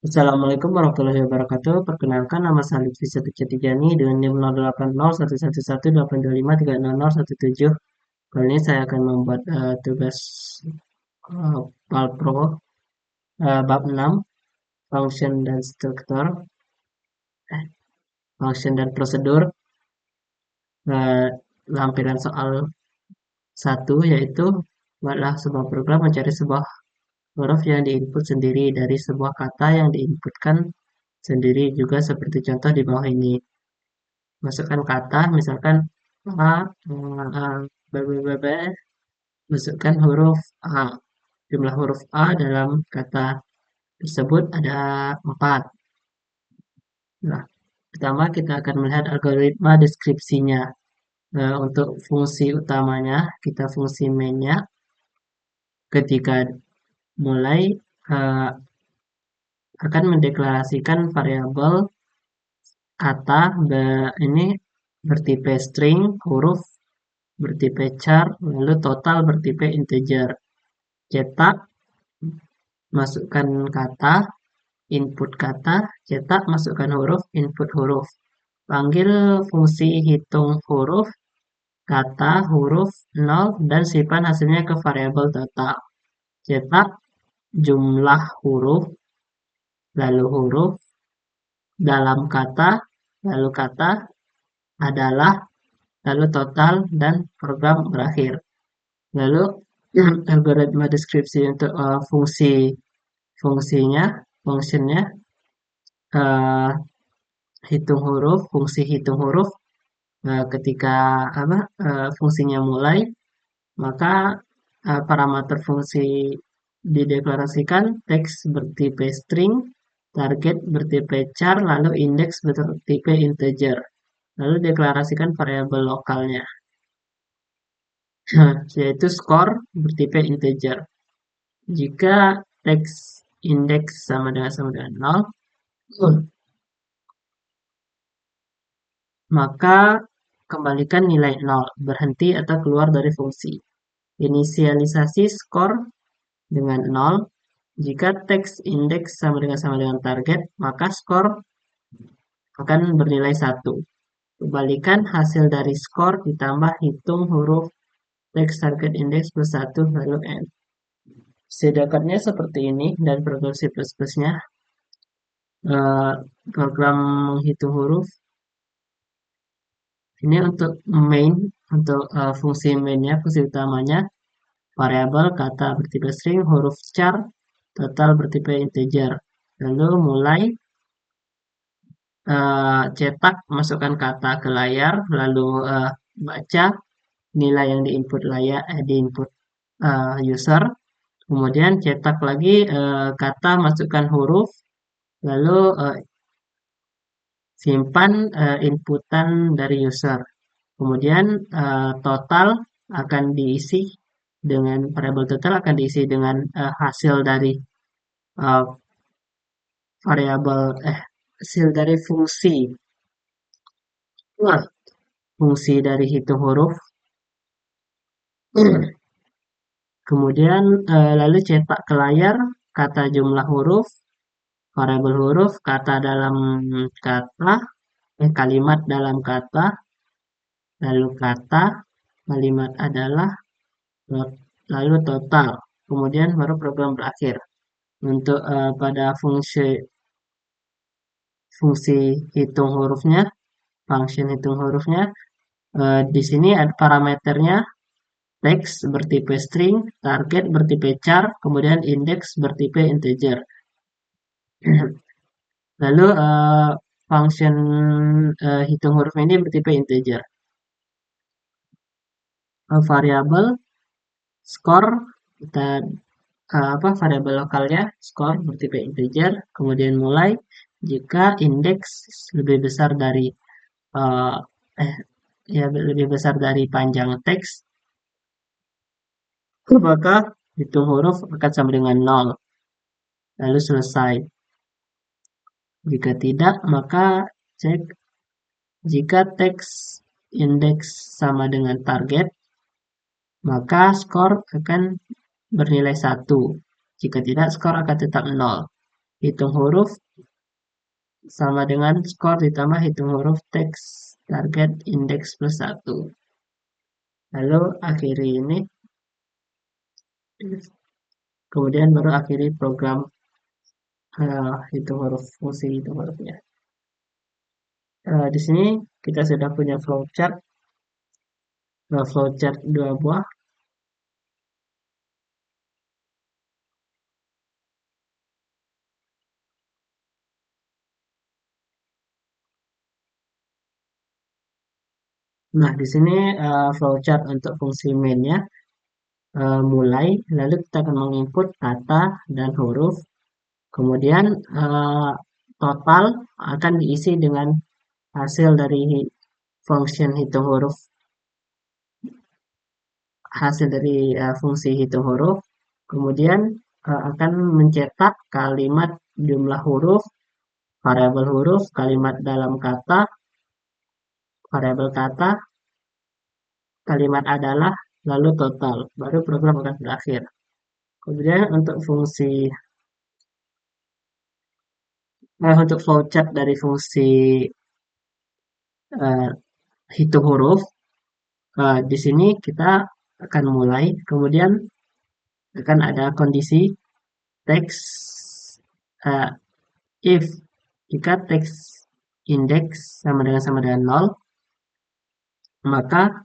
Assalamualaikum warahmatullahi wabarakatuh. Perkenalkan nama saya Lutfi Tijani dengan NIM 08011112530017. Kali ini saya akan membuat tugas Palpro bab 6 function dan struktur, function dan prosedur. Lampiran soal 1 yaitu buatlah sebuah program mencari sebuah huruf yang diinput sendiri dari sebuah kata yang diinputkan sendiri, juga seperti contoh di bawah ini. Masukkan kata, misalkan A, B, B, B, B, masukkan huruf A. Jumlah huruf A dalam kata tersebut ada 4. Nah, pertama kita akan melihat algoritma deskripsinya. Untuk fungsi utamanya, kita fungsi main-nya. Ketika mulai, uh, akan mendeklarasikan variabel kata ini bertipe string, huruf bertipe char, lalu total bertipe integer. Cetak, masukkan kata, input kata, cetak, masukkan huruf, input huruf. Panggil fungsi hitung huruf, kata, huruf, 0, dan simpan hasilnya ke variabel total. Cetak, jumlah huruf, lalu huruf, dalam kata, lalu kata, adalah, lalu total, dan program berakhir. Lalu algoritma deskripsi untuk fungsinya, functionnya, uh, hitung huruf, fungsi hitung huruf. Ketika fungsinya mulai, maka parameter fungsi dideklarasikan, teks bertipe string, target bertipe char, lalu indeks bertipe integer. Lalu deklarasikan variabel lokalnya, yaitu skor bertipe integer. Jika teks indeks sama dengan 0, maka kembalikan nilai 0, berhenti atau keluar dari fungsi. Inisialisasi skor dengan 0. Jika teks indeks sama dengan target, maka skor akan bernilai 1. Kembalikan hasil dari skor ditambah hitung huruf teks target indeks plus 1 lalu N. Sedekatnya seperti ini, dan program C++-nya program menghitung huruf. Ini untuk main, untuk fungsi mainnya, fungsi utamanya, variabel kata bertipe string, huruf char, total bertipe integer. Lalu mulai, cetak, masukkan kata ke layar, lalu baca nilai yang diinput diinput user. Kemudian cetak lagi kata, masukkan huruf, lalu simpan inputan dari user. Kemudian total akan diisi dengan variabel total akan diisi dengan hasil dari variabel hasil dari fungsi dari hitung huruf. Kemudian lalu cetak ke layar kata jumlah huruf, variabel huruf, kata dalam kata, kalimat dalam kata, lalu kata, kalimat adalah, lalu total. Kemudian baru program berakhir. Untuk pada fungsi hitung hurufnya, function hitung hurufnya, di sini ada parameternya, teks bertipe string, target bertipe char, kemudian indeks bertipe integer. Lalu function hitung huruf ini bertipe integer. Variabel skor, kita variabel lokalnya skor bertipe integer, kemudian mulai jika indeks lebih besar dari lebih besar dari panjang teks, maka hitung huruf akan sama dengan 0. Lalu selesai. Jika tidak, maka cek jika teks indeks sama dengan target, maka skor akan bernilai 1. Jika tidak, skor akan tetap 0. hitung huruf sama dengan skor ditambah hitung huruf teks target indeks plus 1. Lalu akhiri ini, kemudian baru akhiri program hitung huruf fungsi hitung hurufnya. Di sini kita sudah punya flowchart dua buah. Nah, di sini flowchart untuk fungsi mainnya mulai, lalu kita akan menginput kata dan huruf, kemudian total akan diisi dengan hasil dari function hitung huruf, hasil dari fungsi hitung huruf, kemudian akan mencetak kalimat jumlah huruf, variabel huruf, kalimat dalam kata, variabel kata, kalimat adalah, lalu total, baru program akan berakhir. Kemudian untuk flowchart dari fungsi eh, hitung huruf, di sini kita akan mulai, kemudian akan ada kondisi teks eh, if jika teks indeks sama dengan 0, maka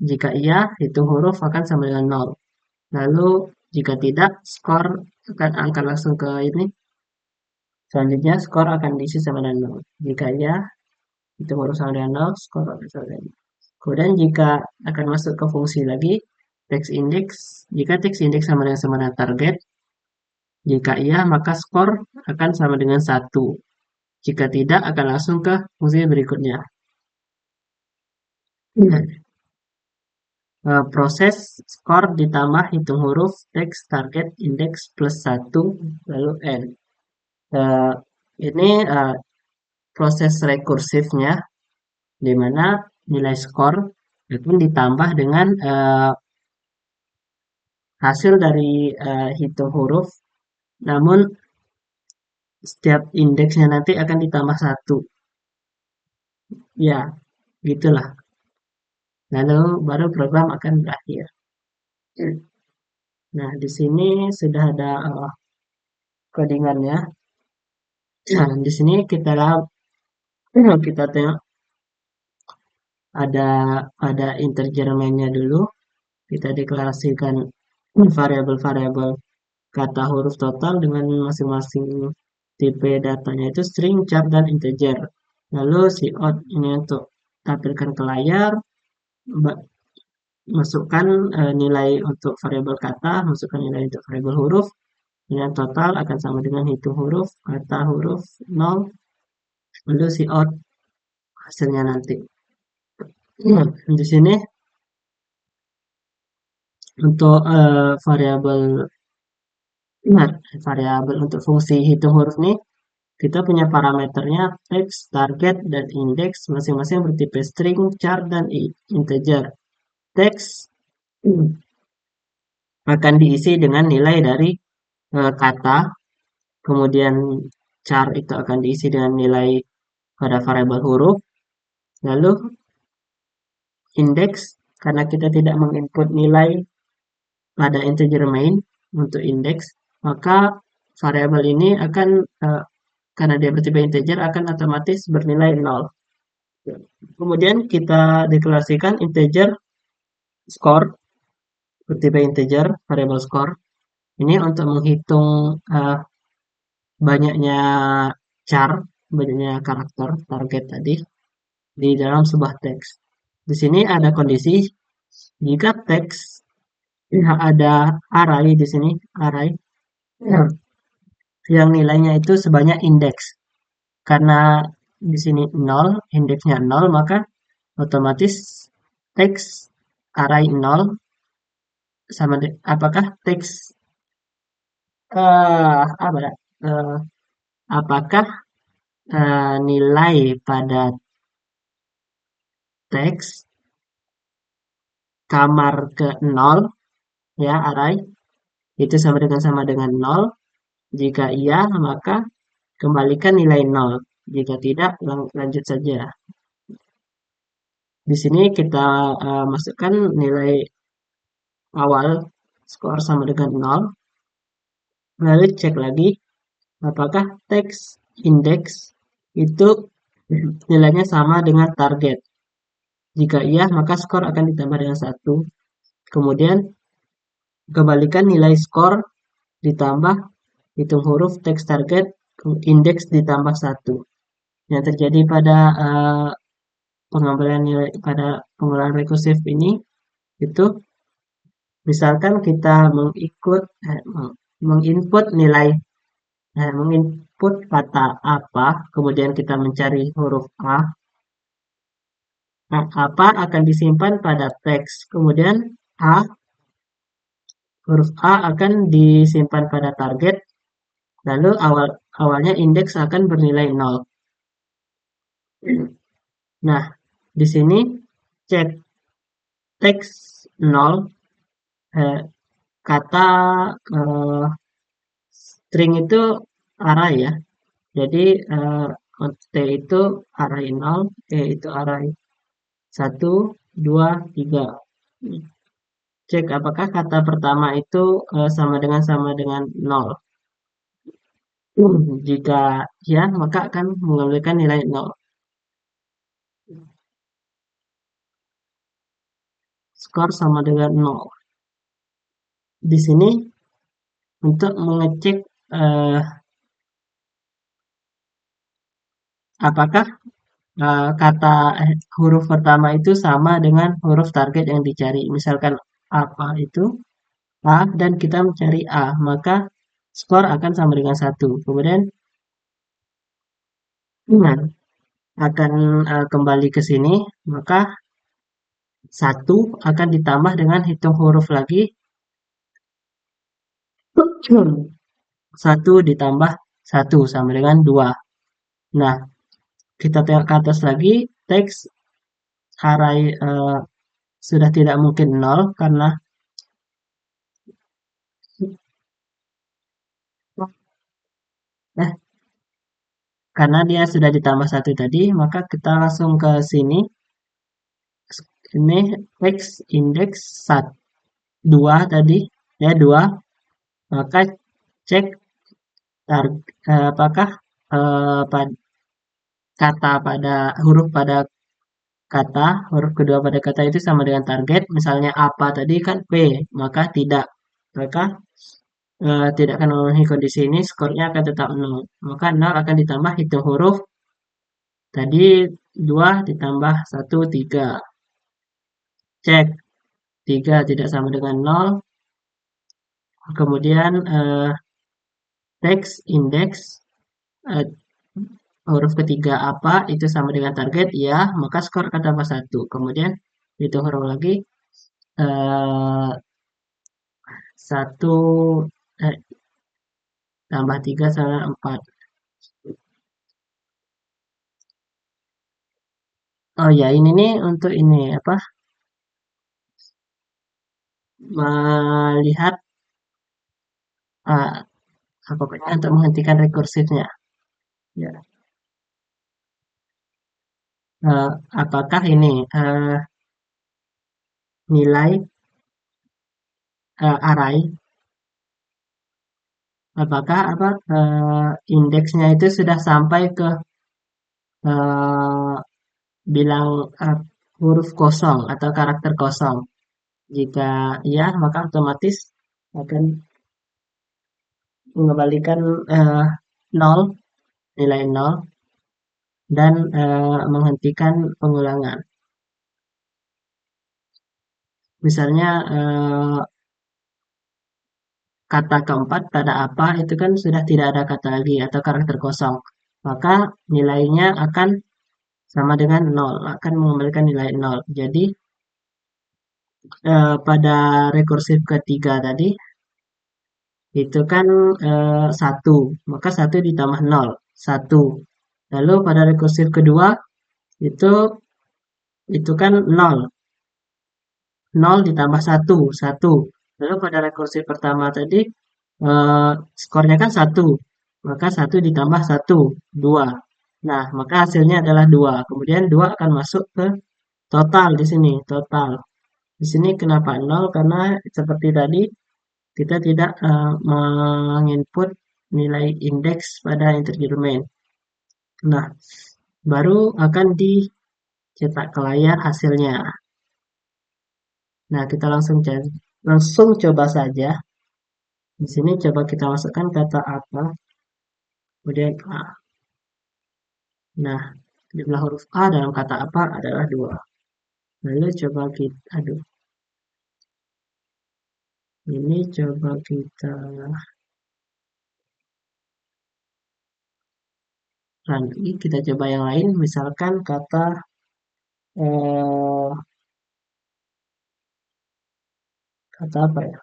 jika iya, hitung huruf akan sama dengan 0. Lalu jika tidak, skor akan langsung ke ini. Selanjutnya, skor akan diisi sama dengan 0. Jika iya, hitung huruf sama dengan 0, skor akan sama dengan 0. Kemudian jika akan masuk ke fungsi lagi, text index, jika text index sama dengan target, jika iya, maka skor akan sama dengan 1. Jika tidak, akan langsung ke fungsi berikutnya. Proses skor ditambah hitung huruf teks target indeks plus 1 lalu n. Eh, ini proses rekursifnya di mana nilai skor itu ditambah dengan hasil dari hitung huruf, namun setiap indeksnya nanti akan ditambah 1. Ya, gitulah. Lalu baru program akan berakhir. Nah, di sini sudah ada codingannya. Nah, di sini kita tengok ada integer mainnya dulu. Kita deklarasikan variabel-variabel kata huruf total dengan masing-masing tipe datanya itu string, char, dan integer. Lalu cout ini untuk tampilkan ke layar, masukkan nilai untuk variabel kata, masukkan nilai untuk variabel huruf, dengan total akan sama dengan hitung huruf, kata huruf 0, lalu cout hasilnya nanti. Di sini untuk variabel untuk fungsi hitung huruf nih, kita punya parameternya text, target, dan indeks masing-masing bertipe string, char, dan integer. Text akan diisi dengan nilai dari kata, kemudian char itu akan diisi dengan nilai pada variabel huruf, lalu indeks karena kita tidak menginput nilai pada integer main untuk indeks, maka variabel ini akan karena dia bertipe integer akan otomatis bernilai 0. Kemudian kita deklarasikan integer score bertipe integer variabel score ini untuk menghitung banyaknya char, banyaknya karakter target tadi di dalam sebuah teks. Di sini ada kondisi jika teks ada array di sini, array yang nilainya itu sebanyak indeks. Karena di sini 0, indeksnya 0, maka otomatis teks array 0 sama apakah teks apa ya? Apakah nilai pada teks kamar ke 0 ya array itu sama dengan 0 Jika iya, maka kembalikan nilai 0. Jika tidak, lanjut saja. Di sini kita masukkan nilai awal, skor sama dengan 0. Lalu cek lagi, apakah teks indeks itu nilainya sama dengan target. Jika iya, maka skor akan ditambah dengan 1. Kemudian, kembalikan nilai skor ditambah hitung huruf teks target indeks ditambah 1. Yang terjadi pada pengambilan nilai pada pengulangan rekursif ini itu misalkan kita menginput nilai menginput kata apa, kemudian kita mencari huruf A, apa akan disimpan pada teks, kemudian huruf A akan disimpan pada target, lalu awalnya indeks akan bernilai 0. Nah, di sini cek teks 0, kata string itu array ya. Jadi T itu array 0, E itu array 1, 2, 3. Cek apakah kata pertama itu sama dengan 0. Jika ya, maka akan mengambilkan nilai 0. Skor sama dengan 0. Di sini untuk mengecek apakah huruf pertama itu sama dengan huruf target yang dicari. Misalkan apa itu A dan kita mencari A, maka skor akan sama dengan 1. Kemudian ingat akan kembali ke sini, maka 1 akan ditambah dengan hitung huruf lagi. 1 ditambah 1 sama dengan 2. Nah, kita tengok ke atas lagi, teks array sudah tidak mungkin 0 karena dia sudah ditambah 1 tadi, maka kita langsung ke sini. Ini teks indeks 2 tadi, ya 2. Maka cek apakah kata pada huruf pada kata, huruf kedua pada kata itu sama dengan target. Misalnya apa tadi kan P, maka tidak. Maka tidak akan memenuhi kondisi ini, skornya akan tetap 0. Maka 0 akan ditambah hitung huruf. Tadi 2 ditambah 1, 3. Cek 3 tidak sama dengan 0. Kemudian teks indeks huruf ketiga apa itu sama dengan target, ya, maka skor akan tambah 1. Kemudian hitung huruf lagi, 1 tambah 3 sama 4. Oh ya, ini nih untuk ini apa? Melihat pokoknya untuk menghentikan rekursifnya. Ya. Apakah ini nilai array? Apakah indeksnya itu sudah sampai ke bilang huruf kosong atau karakter kosong? Jika iya, maka otomatis akan mengembalikan 0, nilai 0, dan menghentikan pengulangan. Misalnya kata keempat pada apa itu kan sudah tidak ada kata lagi atau karakter kosong. Maka nilainya akan sama dengan 0, akan mengembalikan nilai 0. Jadi pada rekursif ketiga tadi itu kan 1, maka 1 ditambah 0, 1. Lalu pada rekursif kedua itu kan 0, 0 ditambah 1, 1. Lalu pada rekursif pertama tadi Skornya kan satu, maka satu ditambah satu, 2. Nah, maka hasilnya adalah 2. Kemudian 2 akan masuk ke total di sini, total. Di sini kenapa nol? Karena seperti tadi kita tidak menginput nilai indeks pada integer main. Nah, baru akan dicetak ke layar hasilnya. Nah, kita langsung coba saja. Di sini coba kita masukkan kata apa, kemudian A. Nah, jumlah huruf A dalam kata apa adalah 2. Lalu coba kita, aduh, ini coba kita lagi, kita coba yang lain, misalkan eh, kata apa ya?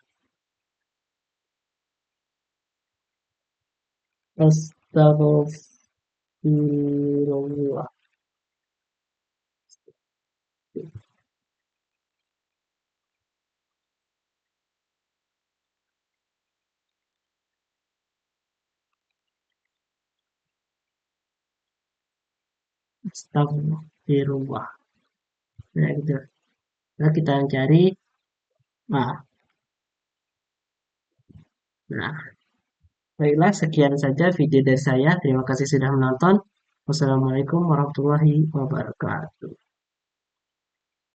Astagfirullah. Astagfirullah. Nah, gitu. Nah, kita cari. Nah, nah, baiklah, sekian saja video dari saya. Terima kasih sudah menonton. Wassalamualaikum warahmatullahi wabarakatuh.